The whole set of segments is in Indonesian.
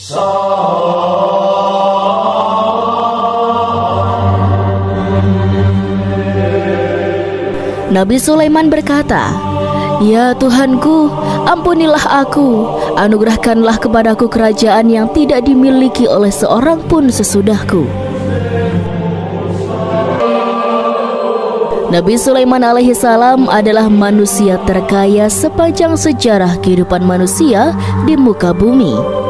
Nabi Sulaiman berkata, "Ya Tuhanku, ampunilah aku, anugerahkanlah kepadaku kerajaan yang tidak dimiliki oleh seorang pun sesudahku." Nabi Sulaiman alaihissalam adalah manusia terkaya sepanjang sejarah kehidupan manusia di muka bumi.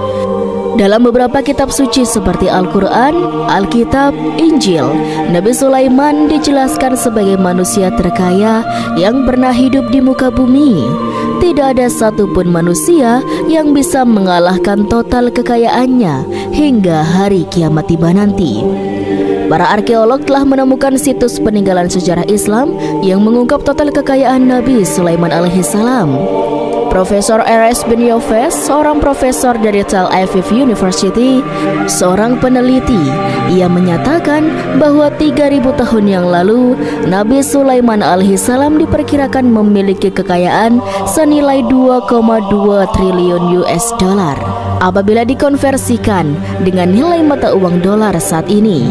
Dalam beberapa kitab suci seperti Al-Quran, Alkitab, Injil, Nabi Sulaiman dijelaskan sebagai manusia terkaya yang pernah hidup di muka bumi. Tidak ada satupun manusia yang bisa mengalahkan total kekayaannya hingga hari kiamat tiba nanti. Para arkeolog telah menemukan situs peninggalan sejarah Islam yang mengungkap total kekayaan Nabi Sulaiman alaihissalam. Profesor R.S. bin Yofes, seorang profesor dari Tel Aviv University, seorang peneliti, ia menyatakan bahwa 3000 tahun yang lalu Nabi Sulaiman alaihissalam diperkirakan memiliki kekayaan senilai 2,2 triliun US dollar apabila dikonversikan dengan nilai mata uang dolar saat ini.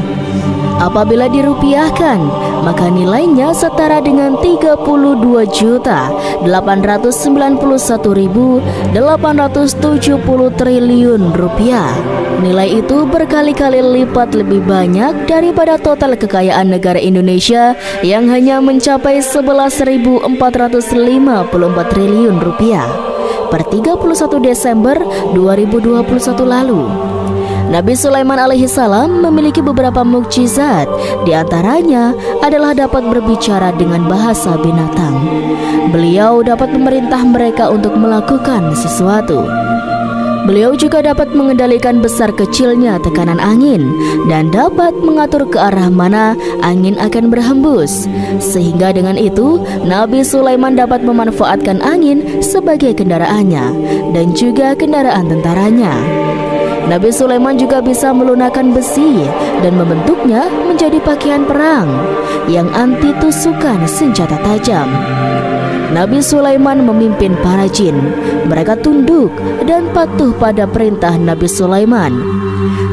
Apabila dirupiahkan, maka nilainya setara dengan 32.891.870 triliun rupiah. Nilai itu berkali-kali lipat lebih banyak daripada total kekayaan negara Indonesia yang hanya mencapai 11.454 triliun rupiah per 31 Desember 2021 lalu. Nabi Sulaiman alaihissalam memiliki beberapa mukjizat. Di antaranya adalah dapat berbicara dengan bahasa binatang. Beliau dapat memerintah mereka untuk melakukan sesuatu. Beliau juga dapat mengendalikan besar kecilnya tekanan angin dan dapat mengatur ke arah mana angin akan berhembus. Sehingga dengan itu, Nabi Sulaiman dapat memanfaatkan angin sebagai kendaraannya dan juga kendaraan tentaranya. Nabi Sulaiman juga bisa melunakkan besi dan membentuknya menjadi pakaian perang yang anti tusukan senjata tajam. Nabi Sulaiman memimpin para jin. Mereka tunduk dan patuh pada perintah Nabi Sulaiman.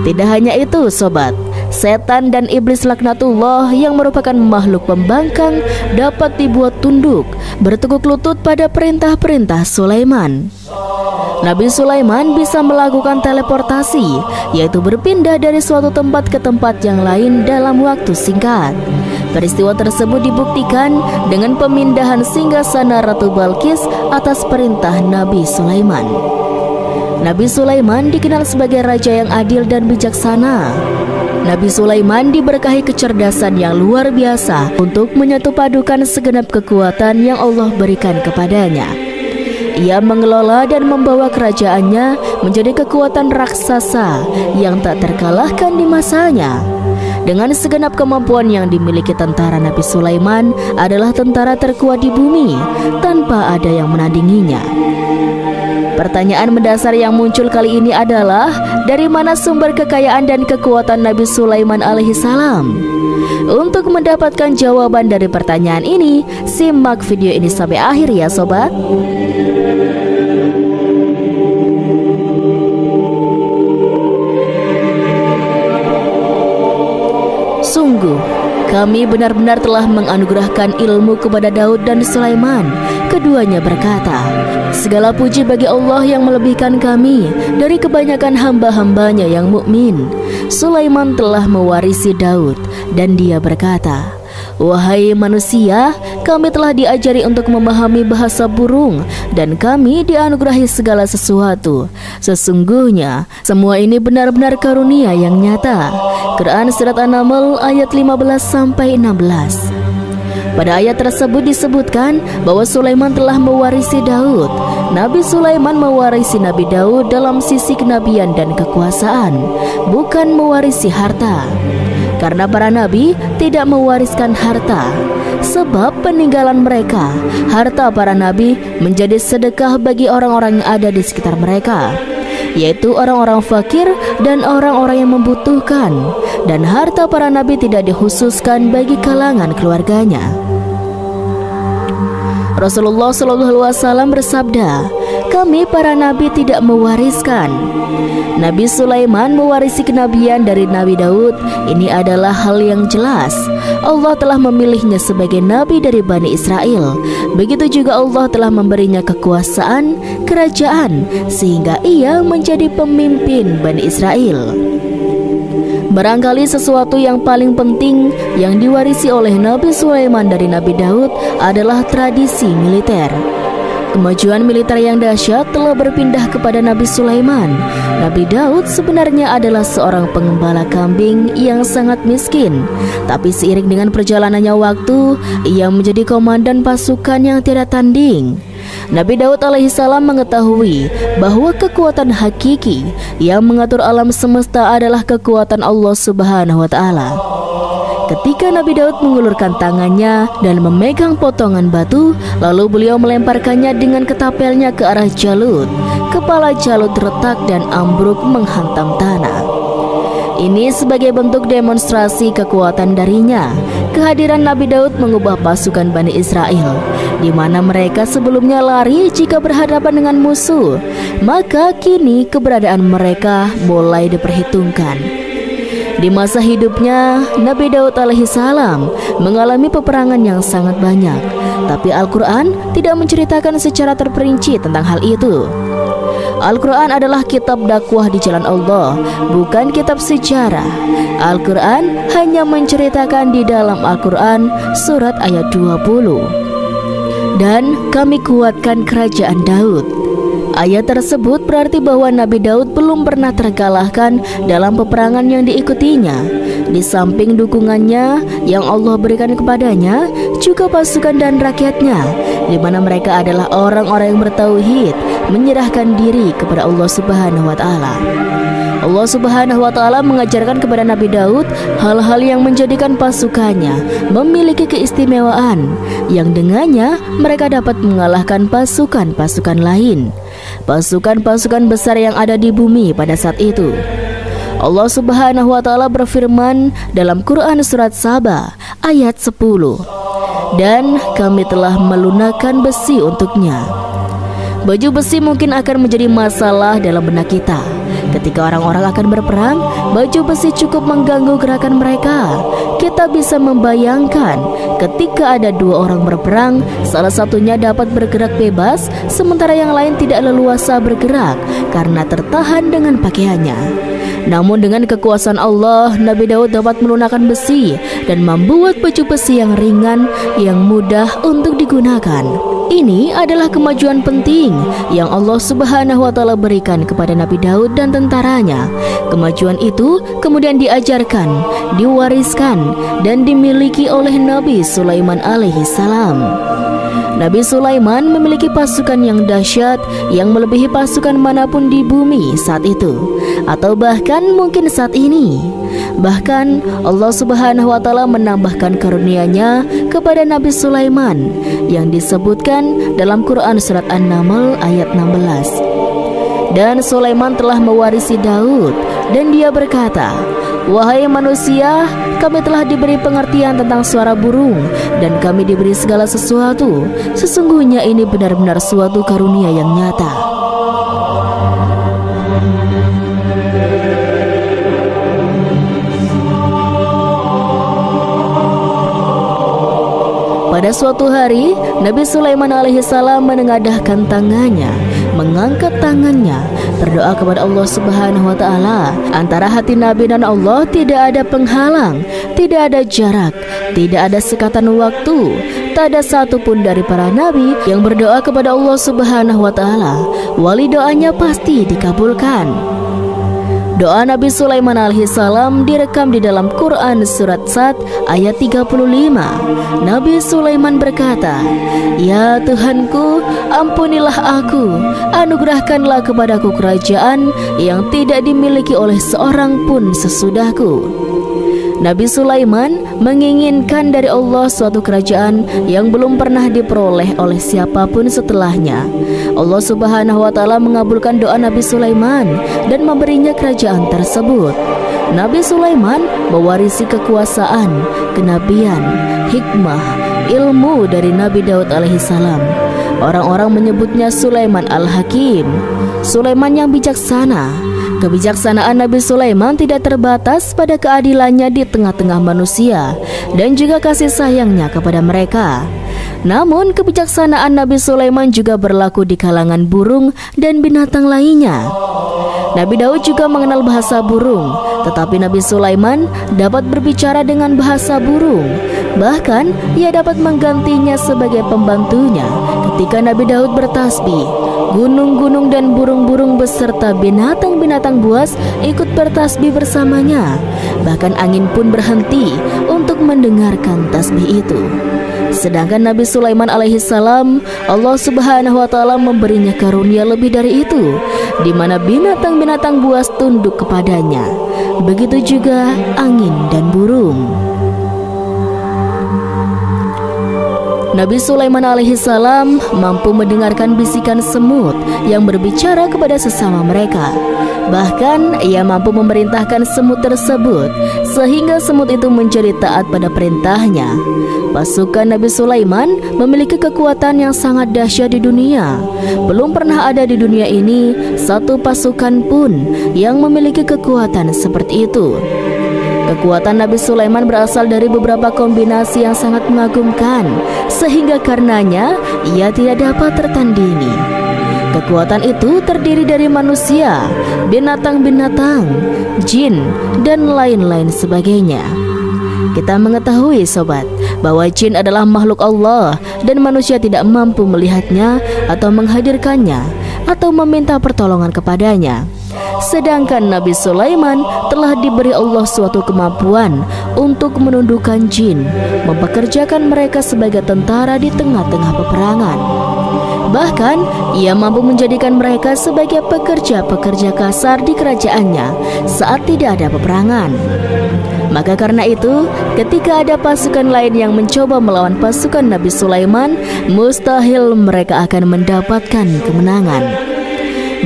Tidak hanya itu, sobat, setan dan iblis laknatullah yang merupakan makhluk pembangkang dapat dibuat tunduk, bertekuk lutut pada perintah-perintah Sulaiman. Nabi Sulaiman bisa melakukan teleportasi, yaitu berpindah dari suatu tempat ke tempat yang lain dalam waktu singkat. Peristiwa tersebut dibuktikan dengan pemindahan singgasana Ratu Balqis atas perintah Nabi Sulaiman. Nabi Sulaiman dikenal sebagai raja yang adil dan bijaksana. Nabi Sulaiman diberkahi kecerdasan yang luar biasa untuk menyatupadukan segenap kekuatan yang Allah berikan kepadanya. Ia mengelola dan membawa kerajaannya menjadi kekuatan raksasa yang tak terkalahkan di masanya. Dengan segenap kemampuan yang dimiliki tentara, Nabi Sulaiman adalah tentara terkuat di bumi tanpa ada yang menandinginya. Pertanyaan mendasar yang muncul kali ini adalah, dari mana sumber kekayaan dan kekuatan Nabi Sulaiman alaihissalam? Untuk mendapatkan jawaban dari pertanyaan ini, simak video ini sampai akhir ya sobat. Sungguh, kami benar-benar telah menganugerahkan ilmu kepada Daud dan Sulaiman. Keduanya berkata, segala puji bagi Allah yang melebihkan kami dari kebanyakan hamba-hambanya yang mukmin. Sulaiman telah mewarisi Daud dan dia berkata, wahai manusia, kami telah diajari untuk memahami bahasa burung dan kami dianugerahi segala sesuatu. Sesungguhnya semua ini benar-benar karunia yang nyata. Quran Surat An-Naml ayat 15-16. Pada ayat tersebut disebutkan bahwa Sulaiman telah mewarisi Daud. Nabi Sulaiman mewarisi Nabi Daud dalam sisi kenabian dan kekuasaan, bukan mewarisi harta. Karena para nabi tidak mewariskan harta, sebab peninggalan mereka, harta para nabi menjadi sedekah bagi orang-orang yang ada di sekitar mereka, yaitu orang-orang fakir dan orang-orang yang membutuhkan. Dan harta para nabi tidak dikhususkan bagi kalangan keluarganya. Rasulullah SAW bersabda, kami para nabi tidak mewariskan. Nabi Sulaiman mewarisi kenabian dari Nabi Daud. Ini adalah hal yang jelas. Allah telah memilihnya sebagai nabi dari Bani Israel. Begitu juga Allah telah memberinya kekuasaan, kerajaan, sehingga ia menjadi pemimpin Bani Israel. Barangkali sesuatu yang paling penting yang diwarisi oleh Nabi Sulaiman dari Nabi Daud adalah tradisi militer. Kemajuan militer yang dahsyat telah berpindah kepada Nabi Sulaiman. Nabi Daud sebenarnya adalah seorang pengembala kambing yang sangat miskin. Tapi seiring dengan perjalanannya waktu, ia menjadi komandan pasukan yang tiada tanding. Nabi Daud alaihissalam mengetahui bahwa kekuatan hakiki yang mengatur alam semesta adalah kekuatan Allah Subhanahu wa Ta'ala. Ketika Nabi Daud mengulurkan tangannya dan memegang potongan batu, lalu beliau melemparkannya dengan ketapelnya ke arah Jalut. Kepala Jalut retak dan ambruk menghantam tanah. Ini sebagai bentuk demonstrasi kekuatan darinya. Kehadiran Nabi Daud mengubah pasukan Bani Israel, di mana mereka sebelumnya lari jika berhadapan dengan musuh. Maka kini keberadaan mereka mulai diperhitungkan. Di masa hidupnya, Nabi Daud alaihissalam mengalami peperangan yang sangat banyak. Tapi Al-Quran tidak menceritakan secara terperinci tentang hal itu. Al-Quran adalah kitab dakwah di jalan Allah, bukan kitab sejarah. Al-Quran hanya menceritakan di dalam Al-Quran surat ayat 20. Dan kami kuatkan kerajaan Daud. Ayat tersebut berarti bahwa Nabi Daud belum pernah terkalahkan dalam peperangan yang diikutinya. Di samping dukungannya yang Allah berikan kepadanya, juga pasukan dan rakyatnya, di mana mereka adalah orang-orang yang bertauhid, menyerahkan diri kepada Allah Subhanahu wa Ta'ala. Allah Subhanahu wa Ta'ala mengajarkan kepada Nabi Daud hal-hal yang menjadikan pasukannya memiliki keistimewaan, yang dengannya mereka dapat mengalahkan pasukan-pasukan lain, pasukan-pasukan besar yang ada di bumi pada saat itu. Allah Subhanahu wa Ta'ala berfirman dalam Quran surat Saba ayat 10, dan kami telah melunakkan besi untuknya. Baju besi mungkin akan menjadi masalah dalam benak kita. Ketika orang-orang akan berperang, baju besi cukup mengganggu gerakan mereka. Kita bisa membayangkan ketika ada dua orang berperang, salah satunya dapat bergerak bebas, sementara yang lain tidak leluasa bergerak karena tertahan dengan pakaiannya. Namun dengan kekuasaan Allah, Nabi Daud dapat melunakkan besi dan membuat baju besi yang ringan, yang mudah untuk digunakan. Ini adalah kemajuan penting yang Allah Subhanahu wa Ta'ala berikan kepada Nabi Daud dan tentaranya. Kemajuan itu kemudian diajarkan, diwariskan, dan dimiliki oleh Nabi Sulaiman alaihissalam. Nabi Sulaiman memiliki pasukan yang dahsyat yang melebihi pasukan manapun di bumi saat itu, atau bahkan mungkin saat ini. Bahkan Allah Subhanahu wa Ta'ala menambahkan karunia-Nya kepada Nabi Sulaiman yang disebutkan dalam Quran surat An-Naml ayat 16. Dan Sulaiman telah mewarisi Daud, dan dia berkata, "Wahai manusia, kami telah diberi pengertian tentang suara burung, dan kami diberi segala sesuatu. Sesungguhnya ini benar-benar suatu karunia yang nyata." Pada suatu hari, Nabi Sulaiman alaihissalam menengadahkan tangannya, mengangkat tangannya, berdoa kepada Allah Subhanahu wa Ta'ala. Antara hati Nabi dan Allah tidak ada penghalang, tidak ada jarak, tidak ada sekatan waktu. Tak ada satupun dari para nabi yang berdoa kepada Allah Subhanahu wa Ta'ala, wali doanya pasti dikabulkan. Doa Nabi Sulaiman alaihissalam direkam di dalam Quran surat Sad ayat 35. Nabi Sulaiman berkata, "Ya Tuhanku, ampunilah aku, anugerahkanlah kepadaku kerajaan yang tidak dimiliki oleh seorang pun sesudahku." Nabi Sulaiman menginginkan dari Allah suatu kerajaan yang belum pernah diperoleh oleh siapapun setelahnya. Allah Subhanahu wa Ta'ala mengabulkan doa Nabi Sulaiman dan memberinya kerajaan tersebut. Nabi Sulaiman mewarisi kekuasaan, kenabian, hikmah, ilmu dari Nabi Daud alaihissalam. Orang-orang menyebutnya Sulaiman Al-Hakim, Sulaiman yang bijaksana. Kebijaksanaan Nabi Sulaiman tidak terbatas pada keadilannya di tengah-tengah manusia dan juga kasih sayangnya kepada mereka. Namun kebijaksanaan Nabi Sulaiman juga berlaku di kalangan burung dan binatang lainnya. Nabi Daud juga mengenal bahasa burung, tetapi Nabi Sulaiman dapat berbicara dengan bahasa burung. Bahkan ia dapat menggantinya sebagai pembantunya ketika Nabi Daud bertasbih. Gunung-gunung dan burung-burung beserta binatang-binatang buas ikut bertasbih bersamanya. Bahkan angin pun berhenti untuk mendengarkan tasbih itu. Sedangkan Nabi Sulaiman alaihissalam, Allah subhanahu wa ta'ala memberinya karunia lebih dari itu, di mana binatang-binatang buas tunduk kepadanya. Begitu juga angin dan burung. Nabi Sulaiman alaihissalam mampu mendengarkan bisikan semut yang berbicara kepada sesama mereka. Bahkan ia mampu memerintahkan semut tersebut sehingga semut itu menjadi taat pada perintahnya. Pasukan Nabi Sulaiman memiliki kekuatan yang sangat dahsyat di dunia. Belum pernah ada di dunia ini satu pasukan pun yang memiliki kekuatan seperti itu. Kekuatan Nabi Sulaiman berasal dari beberapa kombinasi yang sangat mengagumkan, sehingga karenanya ia tidak dapat tertandingi. Kekuatan itu terdiri dari manusia, binatang-binatang, jin, dan lain-lain sebagainya. Kita mengetahui sobat, bahwa jin adalah makhluk Allah dan manusia tidak mampu melihatnya atau menghadirkannya atau meminta pertolongan kepadanya. Sedangkan Nabi Sulaiman telah diberi Allah suatu kemampuan untuk menundukkan jin, mempekerjakan mereka sebagai tentara di tengah-tengah peperangan. Bahkan ia mampu menjadikan mereka sebagai pekerja-pekerja kasar di kerajaannya saat tidak ada peperangan. Maka karena itu, ketika ada pasukan lain yang mencoba melawan pasukan Nabi Sulaiman, mustahil mereka akan mendapatkan kemenangan.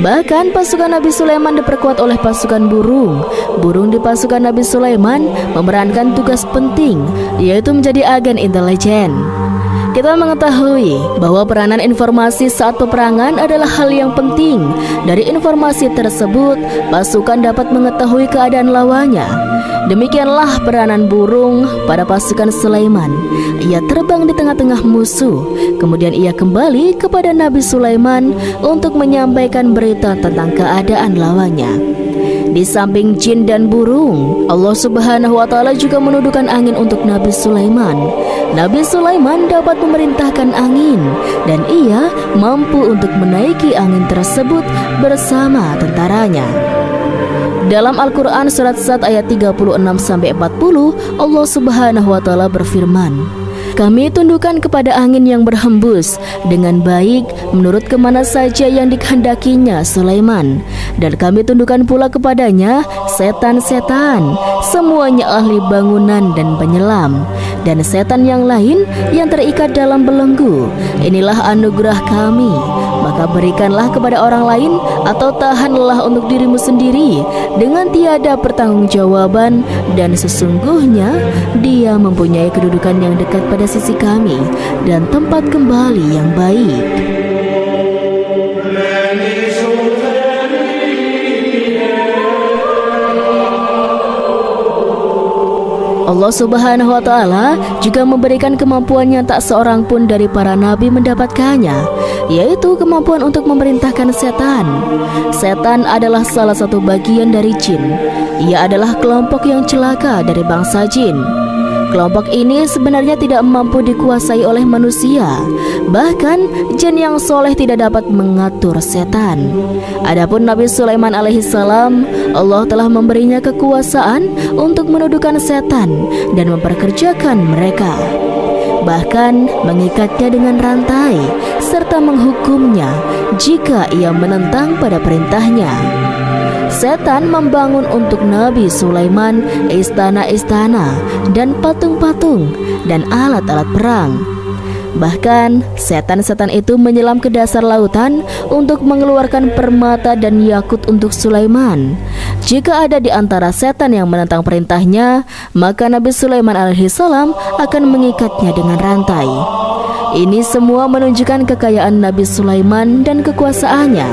Bahkan pasukan Nabi Sulaiman diperkuat oleh pasukan burung. Burung di pasukan Nabi Sulaiman memerankan tugas penting, yaitu menjadi agen intelijen. Kita mengetahui bahwa peranan informasi saat peperangan adalah hal yang penting. Dari informasi tersebut, pasukan dapat mengetahui keadaan lawannya. Demikianlah peranan burung pada pasukan Sulaiman. Ia terbang di tengah-tengah musuh. Kemudian ia kembali kepada Nabi Sulaiman untuk menyampaikan berita tentang keadaan lawannya. Di samping jin dan burung, Allah subhanahu wa ta'ala juga menundukkan angin untuk Nabi Sulaiman. Nabi Sulaiman dapat memerintahkan angin, dan ia mampu untuk menaiki angin tersebut bersama tentaranya. Dalam Al-Quran surat Sad ayat 36-40, Allah subhanahu wa ta'ala berfirman, "Kami tundukkan kepada angin yang berhembus dengan baik menurut kemana saja yang dikehendakinya Sulaiman. Dan kami tundukkan pula kepadanya setan-setan, semuanya ahli bangunan dan penyelam, dan setan yang lain yang terikat dalam belenggu. Inilah anugerah kami. Maka berikanlah kepada orang lain atau tahanlah untuk dirimu sendiri dengan tiada pertanggungjawaban, dan sesungguhnya dia mempunyai kedudukan yang dekat pada sisi kami dan tempat kembali yang baik." Allah subhanahu wa ta'ala juga memberikan kemampuan yang tak seorang pun dari para nabi mendapatkannya, yaitu kemampuan untuk memerintahkan setan. Setan adalah salah satu bagian dari jin. Ia adalah kelompok yang celaka dari bangsa jin. Kelompok ini sebenarnya tidak mampu dikuasai oleh manusia. Bahkan jin yang soleh tidak dapat mengatur setan. Adapun Nabi Sulaiman alaihissalam, Allah telah memberinya kekuasaan untuk menundukkan setan dan memperkerjakan mereka, bahkan mengikatnya dengan rantai serta menghukumnya jika ia menentang pada perintahnya. Setan membangun untuk Nabi Sulaiman istana-istana dan patung-patung dan alat-alat perang. Bahkan setan-setan itu menyelam ke dasar lautan untuk mengeluarkan permata dan yakut untuk Sulaiman. Jika ada di antara setan yang menentang perintahnya, maka Nabi Sulaiman alaihissalam akan mengikatnya dengan rantai. Ini semua menunjukkan kekayaan Nabi Sulaiman dan kekuasaannya,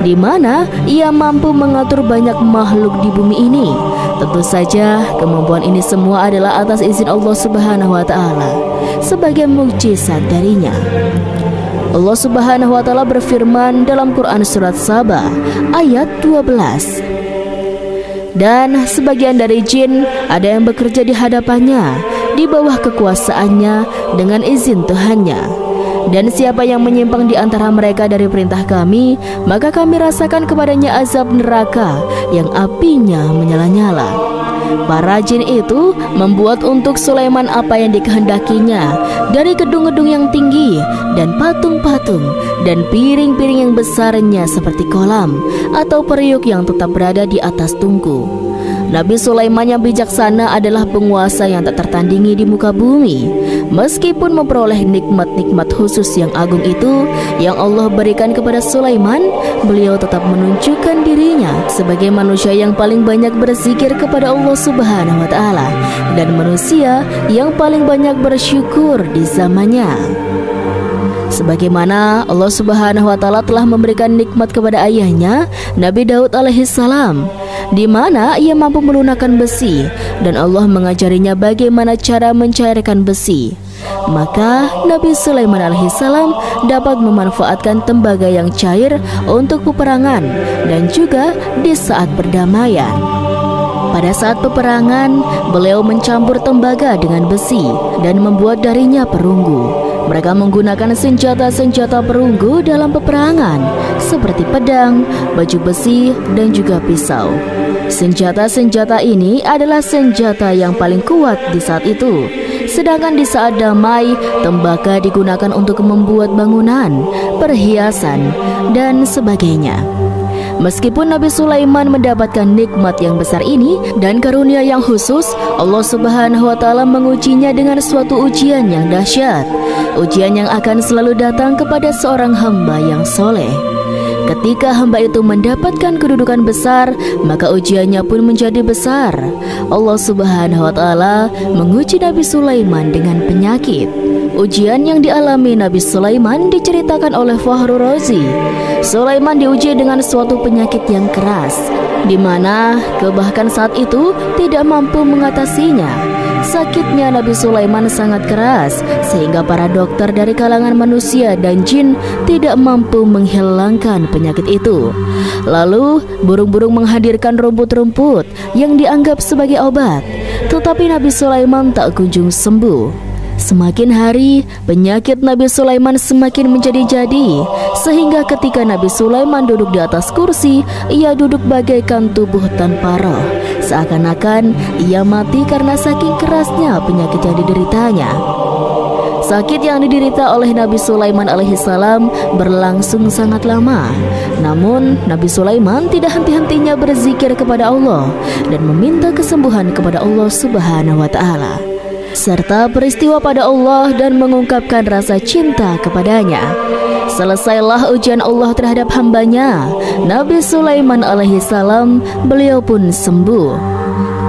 di mana ia mampu mengatur banyak makhluk di bumi ini. Tentu saja kemampuan ini semua adalah atas izin Allah Subhanahu wa Ta'ala sebagai mukjizat darinya. Allah Subhanahu wa Ta'ala berfirman dalam Quran surat Saba ayat 12, dan sebagian dari jin ada yang bekerja di hadapannya di bawah kekuasaannya dengan izin Tuhannya. Dan siapa yang menyimpang di antara mereka dari perintah kami, maka kami rasakan kepadanya azab neraka yang apinya menyala-nyala. Para jin itu membuat untuk Sulaiman apa yang dikehendakinya, dari gedung-gedung yang tinggi dan patung-patung dan piring-piring yang besarnya seperti kolam atau periuk yang tetap berada di atas tungku. Nabi Sulaiman yang bijaksana adalah penguasa yang tak tertandingi di muka bumi. Meskipun memperoleh nikmat-nikmat khusus yang agung itu yang Allah berikan kepada Sulaiman, beliau tetap menunjukkan dirinya sebagai manusia yang paling banyak berzikir kepada Allah Subhanahu wa Ta'ala dan manusia yang paling banyak bersyukur di zamannya. Sebagaimana Allah Subhanahu wa Ta'ala telah memberikan nikmat kepada ayahnya Nabi Daud alaihissalam, di mana ia mampu melunakkan besi, dan Allah mengajarinya bagaimana cara mencairkan besi. Maka Nabi Sulaiman alaihissalam dapat memanfaatkan tembaga yang cair untuk peperangan dan juga di saat perdamaian. Pada saat peperangan, beliau mencampur tembaga dengan besi dan membuat darinya perunggu. Mereka menggunakan senjata-senjata perunggu dalam peperangan seperti pedang, baju besi, dan juga pisau. Senjata-senjata ini adalah senjata yang paling kuat di saat itu. Sedangkan di saat damai, tembaga digunakan untuk membuat bangunan, perhiasan, dan sebagainya. Meskipun Nabi Sulaiman mendapatkan nikmat yang besar ini dan karunia yang khusus, Allah Subhanahu wa Ta'ala mengujinya dengan suatu ujian yang dahsyat, ujian yang akan selalu datang kepada seorang hamba yang soleh. Ketika hamba itu mendapatkan kedudukan besar, maka ujiannya pun menjadi besar. Allah Subhanahu wa Ta'ala menguji Nabi Sulaiman dengan penyakit. Ujian yang dialami Nabi Sulaiman diceritakan oleh Fakhrul Razi. Sulaiman diuji dengan suatu penyakit yang keras, di mana bahkan saat itu tidak mampu mengatasinya. Sakitnya Nabi Sulaiman sangat keras sehingga para dokter dari kalangan manusia dan jin tidak mampu menghilangkan penyakit itu. Lalu burung-burung menghadirkan rumput-rumput yang dianggap sebagai obat, tetapi Nabi Sulaiman tak kunjung sembuh. Semakin hari, penyakit Nabi Sulaiman semakin menjadi-jadi, sehingga ketika Nabi Sulaiman duduk di atas kursi, ia duduk bagaikan tubuh tanpa roh. Seakan-akan ia mati karena saking kerasnya penyakit yang dideritanya. Sakit yang diderita oleh Nabi Sulaiman alaihissalam berlangsung sangat lama. Namun Nabi Sulaiman tidak henti-hentinya berzikir kepada Allah dan meminta kesembuhan kepada Allah Subhanahu wa Ta'ala, serta peristiwa pada Allah dan mengungkapkan rasa cinta kepadanya. Selesailah ujian Allah terhadap hambanya, Nabi Sulaiman alaihissalam, beliau pun sembuh.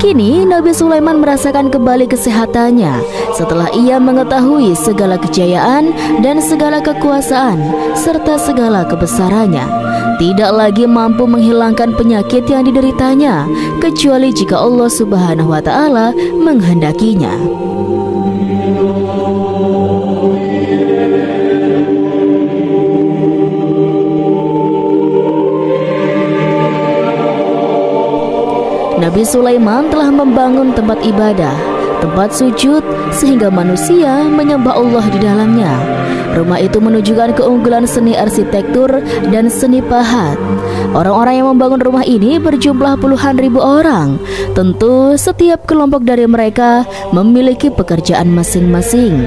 Kini Nabi Sulaiman merasakan kembali kesehatannya setelah ia mengetahui segala kejayaan dan segala kekuasaan serta segala kebesarannya. Tidak lagi mampu menghilangkan penyakit yang dideritanya kecuali jika Allah Subhanahu wa Ta'ala menghendakinya. Nabi Sulaiman telah membangun tempat ibadah, tempat sujud, sehingga manusia menyembah Allah di dalamnya. Rumah itu menunjukkan keunggulan seni arsitektur dan seni pahat. Orang-orang yang membangun rumah ini berjumlah puluhan ribu orang. Tentu setiap kelompok dari mereka memiliki pekerjaan masing-masing.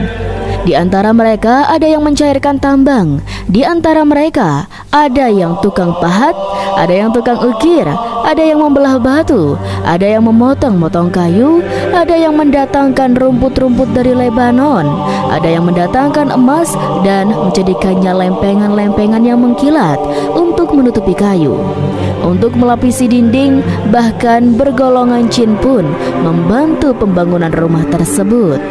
Di antara mereka ada yang mencairkan tambang, di antara mereka ada yang tukang pahat, ada yang tukang ukir, ada yang membelah batu, ada yang memotong-motong kayu, ada yang mendatangkan rumput-rumput dari Lebanon, ada yang mendatangkan emas dan menjadikannya lempengan-lempengan yang mengkilat untuk menutupi kayu. Untuk melapisi dinding, bahkan bergolongan jin pun membantu pembangunan rumah tersebut.